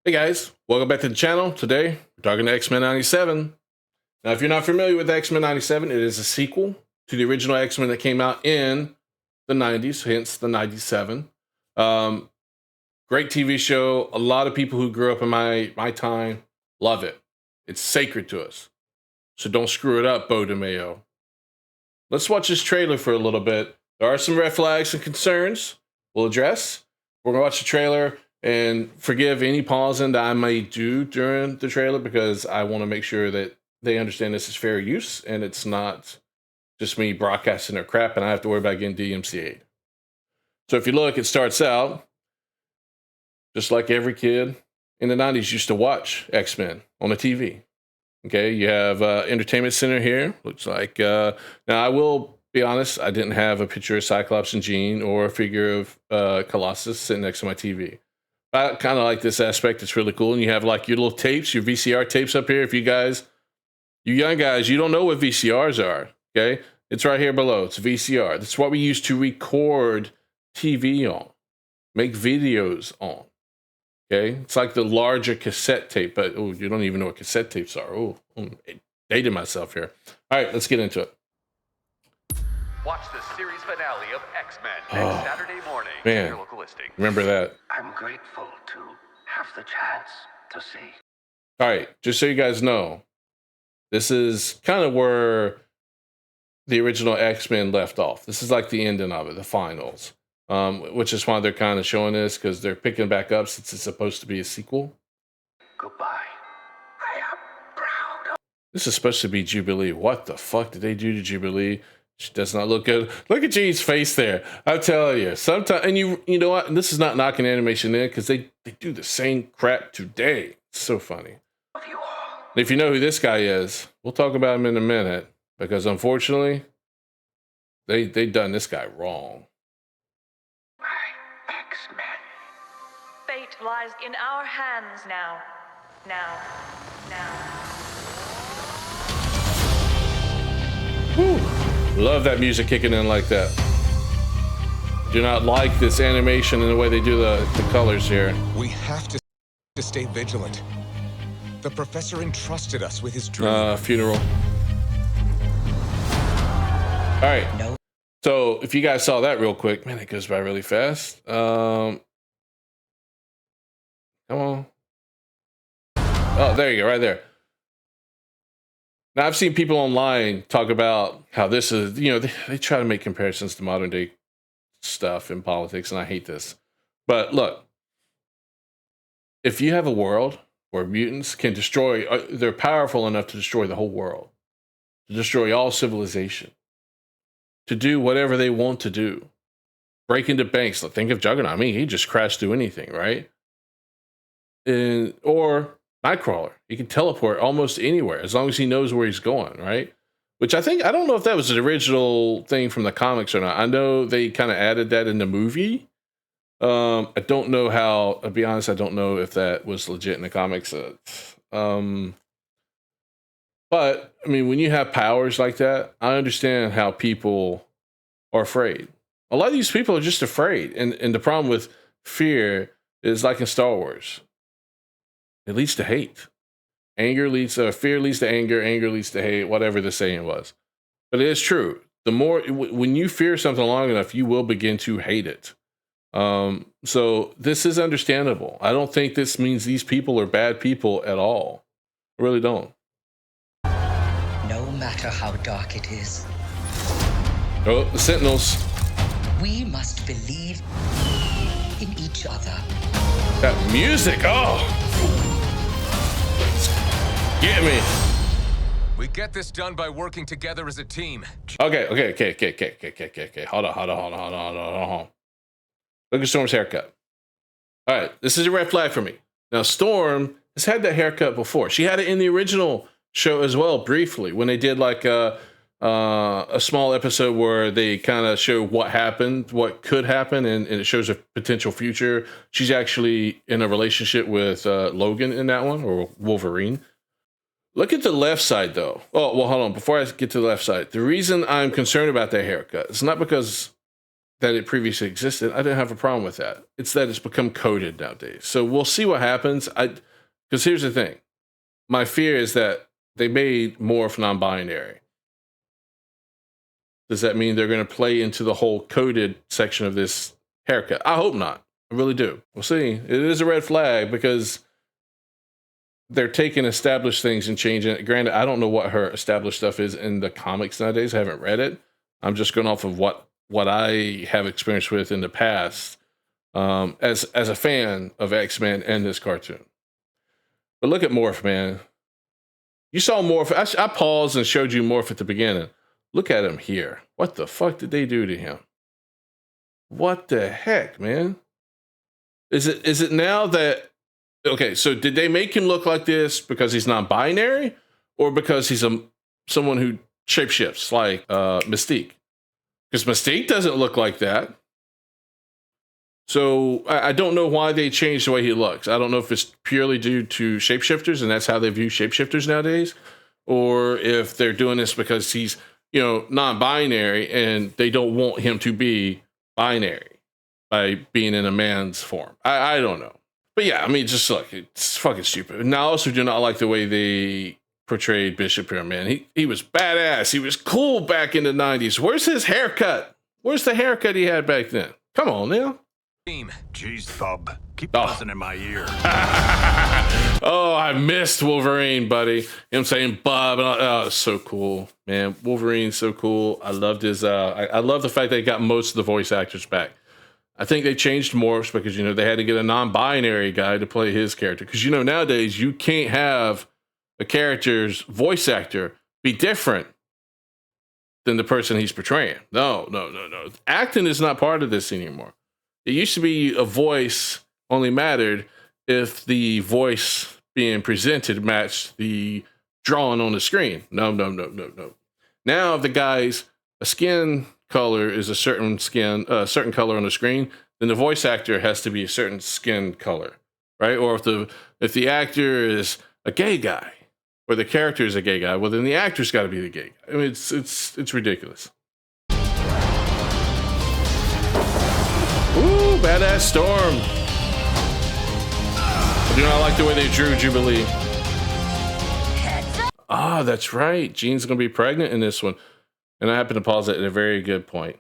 Hey guys, welcome back to the channel. Today, we're talking to X-Men 97. Now, if you're not familiar with X-Men 97, it is a sequel to the original X-Men that came out in the 90s, hence the 97. Um, Great TV show. A lot of people who grew up in my time love it. It's sacred to us. So don't screw it up, Bo DeMayo. Let's watch this trailer for a little bit. There are some red flags and concerns we'll address. We're going to watch the trailer. And forgive any pausing that I may do during the trailer because I want to make sure that they understand this is fair use and it's not just me broadcasting their crap and I have to worry about getting DMCA'd. So if you look, it starts out just like every kid in the 90s used to watch X-Men on the TV. Okay, you have Entertainment Center here. Looks like, now I will be honest, I didn't have a picture of Cyclops and Jean or a figure of Colossus sitting next to my TV. I kind of like this aspect. It's really cool. And you have like your little tapes, your VCR tapes up here. If you guys, you young guys, you don't know what VCRs are, okay? It's right here below. It's VCR. That's what we use to record TV on, make videos on, okay? It's like the larger cassette tape, but oh, you don't even know what cassette tapes are. Oh, I dated myself here. All right, let's get into it. Watch the series finale of X-Men next Saturday morning. Man, Your local listing. Remember that. I'm grateful to have the chance to see. All right, just so you guys know, this is kind of where the original X-Men left off. This is like the ending of it, the finals, which is why they're kind of showing this because they're picking back up since it's supposed to be a sequel. Goodbye. I am proud. This is supposed to be Jubilee. What the fuck did they do to Jubilee? She does not look good. Look at Jean's face there. I'm telling you, sometimes, and you know what? And this is not knocking animation in because they do the same crap today. It's so funny. Love you all. If you know who this guy is, we'll talk about him in a minute because unfortunately, they done this guy wrong. My X-Men. Fate lies in our hands now. Now. Whew. Love that music kicking in like that. Do not like this animation and the way they do the colors here. We have to stay vigilant. The professor entrusted us with his dream. Funeral. All right. No. So if you guys saw that real quick, man, it goes by really fast. Come on. Oh, there you go, right there. Now, I've seen people online talk about how this is, you know, they try to make comparisons to modern day stuff in politics, and I hate this. But look, if you have a world where mutants can destroy, they're powerful enough to destroy the whole world, to destroy all civilization, to do whatever they want to do, break into banks. Think of Juggernaut. I mean, he just crashed through anything, right? Or Nightcrawler. He can teleport almost anywhere as long as he knows where he's going, right? Which I don't know if that was the original thing from the comics or not. I know they kind of added that in the movie. I don't know how, I'll be honest, I don't know if that was legit in the comics. But, I mean, when you have powers like that, I understand how people are afraid. A lot of these people are just afraid. And the problem with fear is like in Star Wars. It leads to hate. Fear leads to anger leads to hate, whatever the saying was. But it is true. The more, when you fear something long enough, you will begin to hate it. So this is understandable. I don't think this means these people are bad people at all. I really don't. No matter how dark it is, Oh, the Sentinels. we must believe in each other. That music, oh! Get me. We get this done by working together as a team. Okay. Hold on. Look at Storm's haircut. All right, this is a red flag for me. Now, Storm has had that haircut before. She had it in the original show as well, briefly, when they did like a small episode where they kind of show what happened, what could happen, and it shows a potential future. She's actually in a relationship with Logan in that one, or Wolverine. Look at the left side, though. Oh, well, hold on. Before I get to the left side, the reason I'm concerned about that haircut is not because that it previously existed. I didn't have a problem with that. It's that it's become coded nowadays. So we'll see what happens. Because here's the thing. My fear is that they made Morph non-binary. Does that mean they're going to play into the whole coded section of this haircut? I hope not. I really do. We'll see. It is a red flag because they're taking established things and changing it. Granted, I don't know what her established stuff is in the comics nowadays. I haven't read it. I'm just going off of what I have experience with in the past as a fan of X-Men and this cartoon. But look at Morph, man. You saw Morph. I paused and showed you Morph at the beginning. Look at him here. What the fuck did they do to him? What the heck, man? Is it now that... Okay, so did they make him look like this because he's non-binary? Or because he's someone who shapeshifts, like Mystique? Because Mystique doesn't look like that. So I don't know why they changed the way he looks. I don't know if it's purely due to shapeshifters and that's how they view shapeshifters nowadays. Or if they're doing this because he's, non-binary and they don't want him to be binary by being in a man's form. I don't know. But yeah, I mean, just look, it's fucking stupid. And I also do not like the way they portrayed Bishop here, man. He was badass. He was cool back in the 90s. Where's his haircut? Where's the haircut he had back then? Come on now. Jeez, Thub. Keep buzzing in my ear. Oh, I missed Wolverine, buddy. You know what I'm saying? Bob. Oh, it's so cool, man. Wolverine's so cool. I loved his, I love the fact they got most of the voice actors back. I think they changed Morphs because, they had to get a non-binary guy to play his character. Because, nowadays you can't have a character's voice actor be different than the person he's portraying. No. Acting is not part of this anymore. It used to be a voice only mattered if the voice being presented matched the drawing on the screen. No. Now, if the guy's skin color is a certain color on the screen, then the voice actor has to be a certain skin color, right? Or if the actor is a gay guy, or the character is a gay guy, well, then the actor's got to be the gay guy. I mean, it's ridiculous. Ooh, badass Storm. I do not like the way they drew Jubilee. Ah, that's right. Jean's going to be pregnant in this one. And I happen to pause it at a very good point.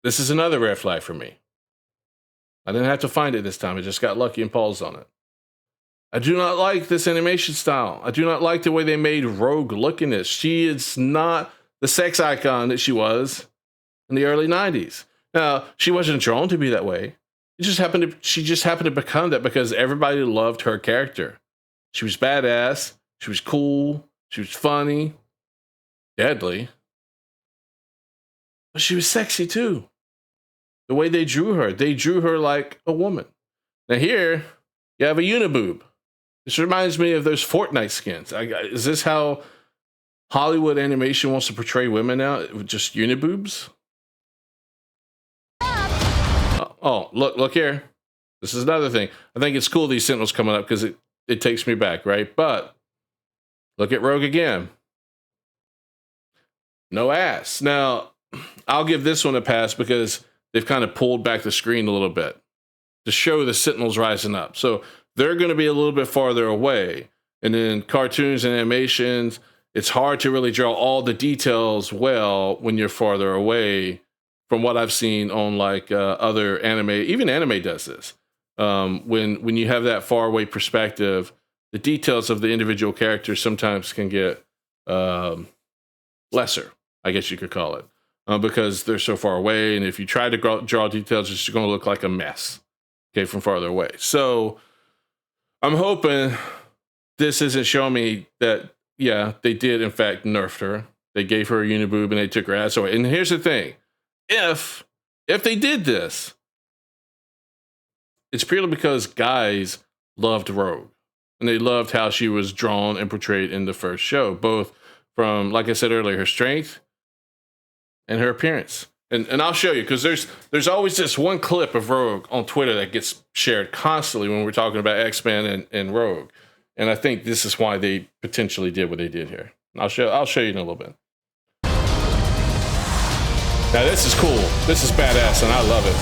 This is another red flag for me. I didn't have to find it this time. I just got lucky and paused on it. I do not like this animation style. I do not like the way they made Rogue look in this. She is not the sex icon that she was in the early 90s. Now, she wasn't drawn to be that way. She just happened to become that because everybody loved her character. She was badass. She was cool. She was funny. Deadly. But she was sexy too. The way they drew her like a woman. Now here, you have a uniboob. This reminds me of those Fortnite skins. Is this how Hollywood animation wants to portray women now? Just uniboobs? Oh, look here. This is another thing. I think it's cool these Sentinels coming up because it takes me back, right? But look at Rogue again. No ass. Now, I'll give this one a pass because they've kind of pulled back the screen a little bit to show the Sentinels rising up. So they're going to be a little bit farther away. And then cartoons and animations, it's hard to really draw all the details well when you're farther away from what I've seen on like other anime. Even anime does this. When you have that far away perspective, the details of the individual characters sometimes can get lesser, I guess you could call it, because they're so far away. And if you try to draw details, it's going to look like a mess, okay, from farther away. So I'm hoping this isn't showing me that, yeah, they did in fact nerf her. They gave her a uniboob and they took her ass away. And here's the thing. If they did this, it's purely because guys loved Rogue. And they loved how she was drawn and portrayed in the first show, both from, like I said earlier, her strength and her appearance. And I'll show you, because there's always this one clip of Rogue on Twitter that gets shared constantly when we're talking about X-Men and Rogue. And I think this is why they potentially did what they did here. I'll show you in a little bit. Now this is cool. This is badass, and I love it.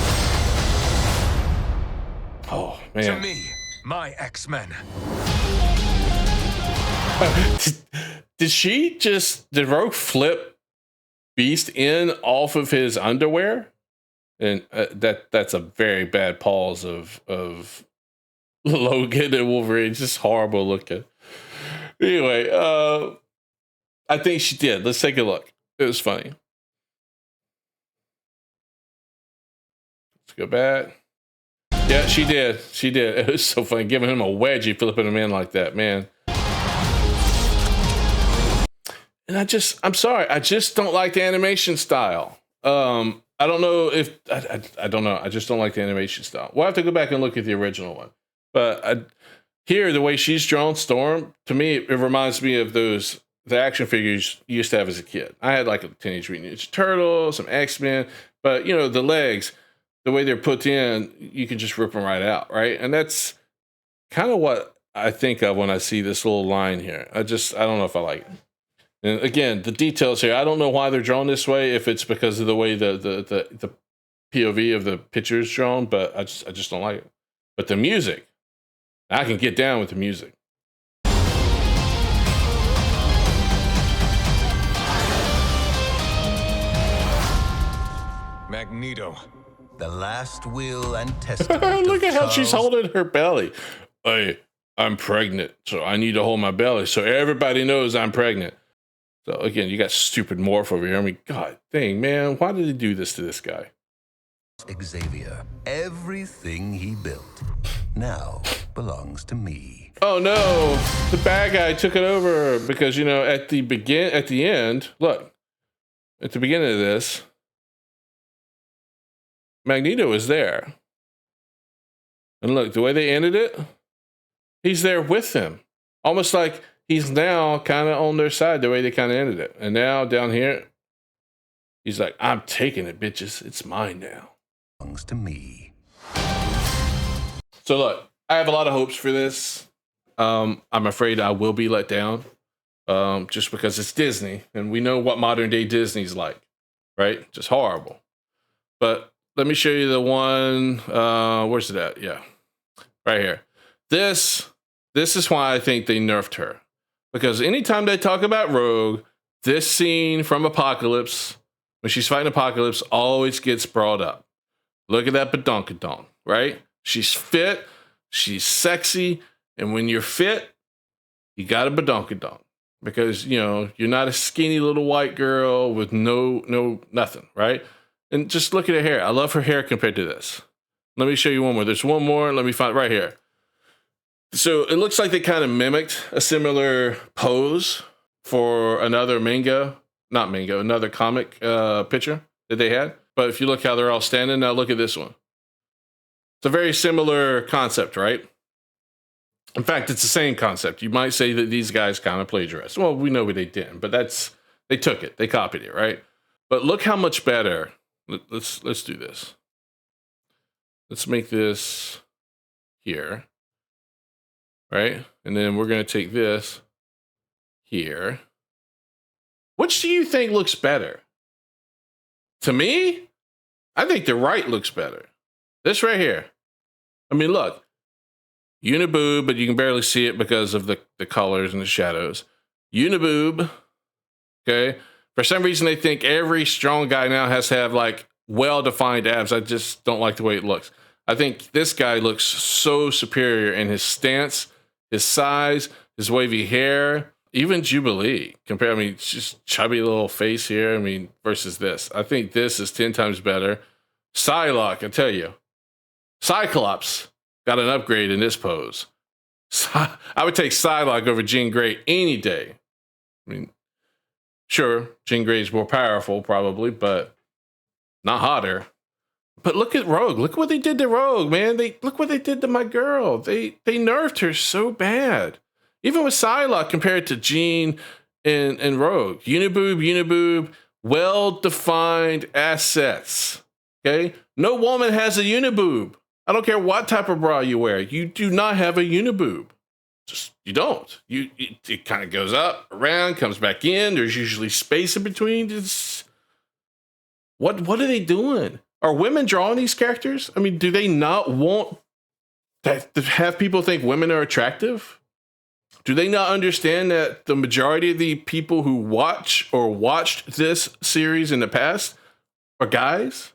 Oh To man. me, my X-Men. Did Rogue flip Beast in off of his underwear? And that's a very bad pause of Logan and Wolverine. Just horrible looking. Anyway, I think she did. Let's take a look. It was funny. Let's go back. Yeah, she did. She did. It was so funny. Giving him a wedgie, flipping him in like that, man. And I'm sorry. I just don't like the animation style. I don't know if, I don't know. I just don't like the animation style. We'll have to go back and look at the original one. But here, the way she's drawn, Storm, to me, it reminds me of the action figures you used to have as a kid. I had like a Teenage Mutant Ninja Turtles, some X-Men, but you know, the legs, the way they're put in, you can just rip them right out, right? And that's kind of what I think of when I see this little line here. I don't know if I like it. And again, the details here, I don't know why they're drawn this way, if it's because of the way the POV of the picture is drawn, but I just don't like it. But the music, I can get down with the music. Magneto. The last will and testament. Look of at how she's Charles- holding her belly. Hey, I'm pregnant, so I need to hold my belly so everybody knows I'm pregnant. So again, you got stupid Morph over here. I mean, God dang, man, why did they do this to this guy? Xavier. Everything he built now belongs to me. Oh no, the bad guy took it over because, you know, at the end, look, at the beginning of this, Magneto is there. And look, the way they ended it, he's there with them. Almost like he's now kind of on their side, the way they kind of ended it. And now down here, he's like, I'm taking it, bitches. It's mine now. Belongs to me. So look, I have a lot of hopes for this. I'm afraid I will be let down, just because it's Disney, and we know what modern day Disney's like, right? Just horrible. But let me show you the one. Where's it at? Yeah, right here. This is why I think they nerfed her, because anytime they talk about Rogue, this scene from Apocalypse, when she's fighting Apocalypse, always gets brought up. Look at that badonkadonk, right? She's fit, she's sexy, and when you're fit, you got a badonkadonk, because, you know, you're not a skinny little white girl with no nothing, right? And just look at her hair. I love her hair compared to this. Let me show you one more. There's one more. Let me find right here. So it looks like they kind of mimicked a similar pose for another another comic picture that they had. But if you look how they're all standing, now look at this one. It's a very similar concept, right? In fact, it's the same concept. You might say that these guys kind of plagiarized. Well, we know they didn't, but they took it. They copied it, right? But look how much better. Let's do this. Let's make this here, right? And then we're going to take this here. Which do you think looks better? To me, I think the right looks better. This right here. I mean, look. Uniboob, but you can barely see it because of the colors and the shadows. Uniboob. Okay. For some reason, they think every strong guy now has to have like well-defined abs. I just don't like the way it looks. I think this guy looks so superior in his stance, his size, his wavy hair, even Jubilee. I mean, it's just chubby little face here. I mean, versus this. I think this is 10 times better. Psylocke, I tell you. Cyclops got an upgrade in this pose. I would take Psylocke over Jean Grey any day. I mean, sure, Jean Grey is more powerful, probably, but not hotter. But look at Rogue. Look what they did to Rogue, man. Look what they did to my girl. They nerfed her so bad. Even with Psylocke compared to Jean and Rogue. Uniboob, well-defined assets. Okay? No woman has a uniboob. I don't care what type of bra you wear. You do not have a uniboob. Just, you don't. It kind of goes up, around, comes back in. There's usually space in between. It's What are they doing? Are women drawing these characters? I mean, do they not want that to have people think women are attractive? Do they not understand that the majority of the people who watch or watched this series in the past are guys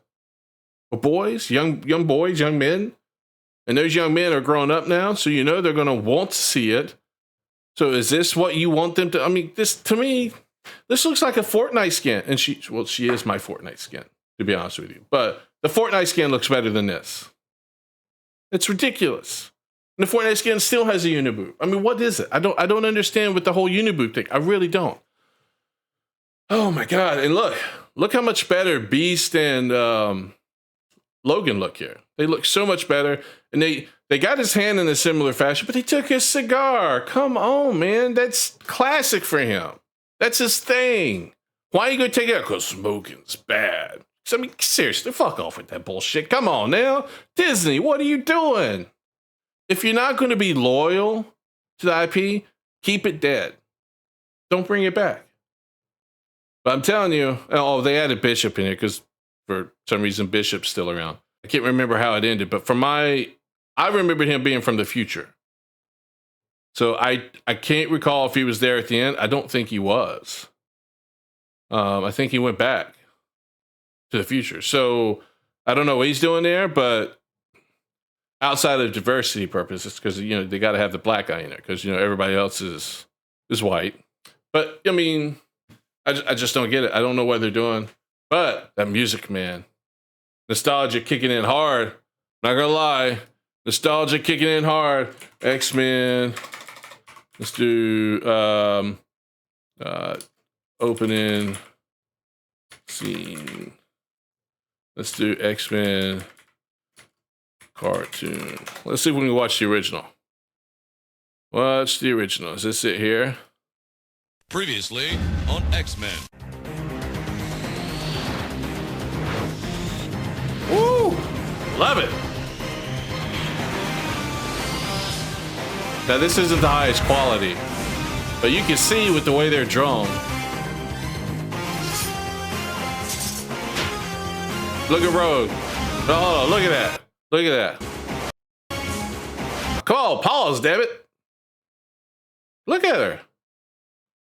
or boys, young boys, young men? And those young men are growing up now, so you know they're going to want to see it. So is this what you want them to? I mean, this to me, this looks like a Fortnite skin. And she is my Fortnite skin, to be honest with you. But the Fortnite skin looks better than this. It's ridiculous. And the Fortnite skin still has a uniboob. I mean, what is it? I don't understand with the whole uniboob thing. I really don't. Oh my God. And look how much better Beast and Logan look here. They look so much better. And they got his hand in a similar fashion, but they took his cigar. Come on, man. That's classic for him. That's his thing. Why are you going to take it out? Because smoking's bad. I mean, seriously, fuck off with that bullshit. Come on now. Disney, what are you doing? If you're not going to be loyal to the IP, keep it dead. Don't bring it back. But I'm telling you, oh, they added Bishop in here because for some reason Bishop's still around. I can't remember how it ended, but I remember him being from the future. So I can't recall if he was there at the end. I don't think he was. I think he went back to the future. So I don't know what he's doing there, but outside of diversity purposes, because they got to have the black guy in there because everybody else is white. But I mean, I just don't get it. I don't know what they're doing. But that music, man, nostalgia kicking in hard. Not gonna lie, nostalgia kicking in hard. X-Men. Let's do opening scene. Let's do X-Men cartoon. Let's see if we can watch the original. Watch the original. Is this it here? Previously on X-Men. Woo! Love it. Now this isn't the highest quality, but you can see with the way they're drawn. Look at Rogue. Oh, look at that. Look at that. Come on, pause, damn it. Look at her.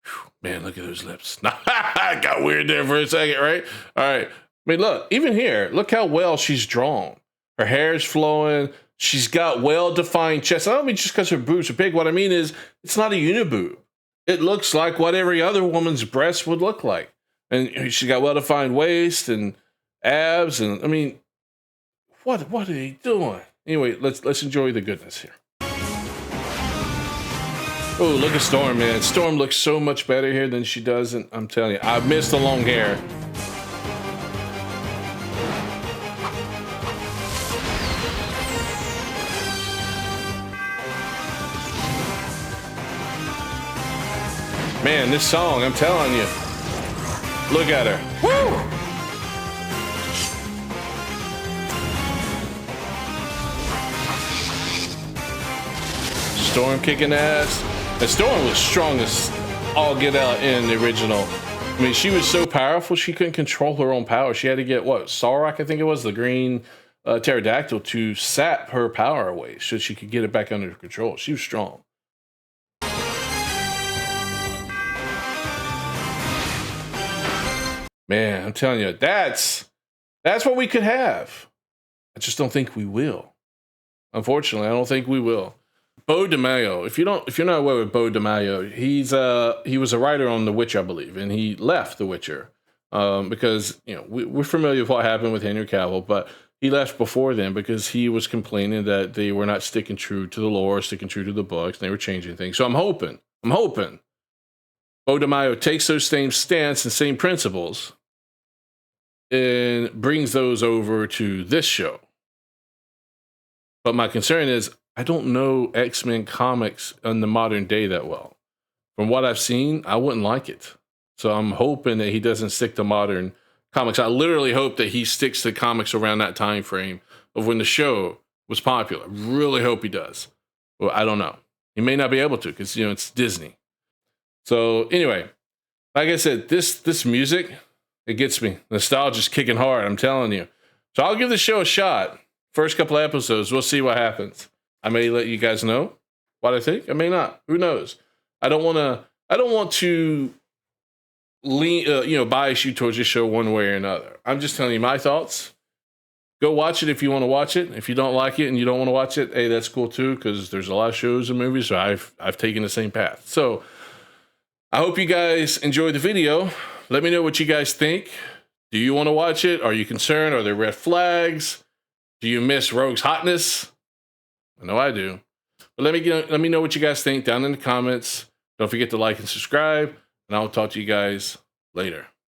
Whew, man, look at those lips. I got weird there for a second, right? All right. I mean, look, even here, look how well she's drawn. Her hair's flowing. She's got well-defined chest. I don't mean just because her boobs are big. What I mean is it's not a uniboob. It looks like what every other woman's breast would look like. And she's got well-defined waist and abs. And I mean, what are they doing? Anyway, let's enjoy the goodness here. Oh, look at Storm, man. Storm looks so much better here than she does. And I'm telling you, I miss the long hair. Man, this song, I'm telling you. Look at her. Woo! Storm kicking ass. And Storm was strong as all get out in the original. I mean, she was so powerful, she couldn't control her own power. She had to get, Sarlacc, I think it was, the green pterodactyl, to sap her power away so she could get it back under control. She was strong. Man, I'm telling you, that's what we could have. I just don't think we will. Unfortunately, I don't think we will. Beau DeMayo. If you're not aware with Beau DeMayo, he was a writer on The Witcher, I believe, and he left The Witcher because we're familiar with what happened with Henry Cavill, but he left before then because he was complaining that they were not sticking true to the lore, sticking true to the books, and they were changing things. So I'm hoping Beau DeMayo takes those same stance and same principles and brings those over to this show. But my concern is I don't know X-Men comics in the modern day that well. From what I've seen, I wouldn't like it. So I'm hoping that he doesn't stick to modern comics. I literally hope that he sticks to comics around that time frame of when the show was popular. Really hope he does. Well, I don't know. He may not be able to because, it's Disney. So anyway, like I said, this music, It gets me. Nostalgia's kicking hard, I'm telling you. So I'll give the show a shot. First couple of episodes, we'll see what happens. I may let you guys know what I think. I may not. Who knows? I don't want to lean, bias you towards your show one way or another. I'm just telling you my thoughts. Go watch it if you want to watch it. If you don't like it and you don't want to watch it, hey, that's cool too, because there's a lot of shows and movies. So I've taken the same path. So I hope you guys enjoyed the video. Let me know what you guys think. Do you want to watch it? Are you concerned? Are there red flags? Do you miss Rogue's hotness? I know I do. But let me know what you guys think down in the comments. Don't forget to like and subscribe, and I'll talk to you guys later.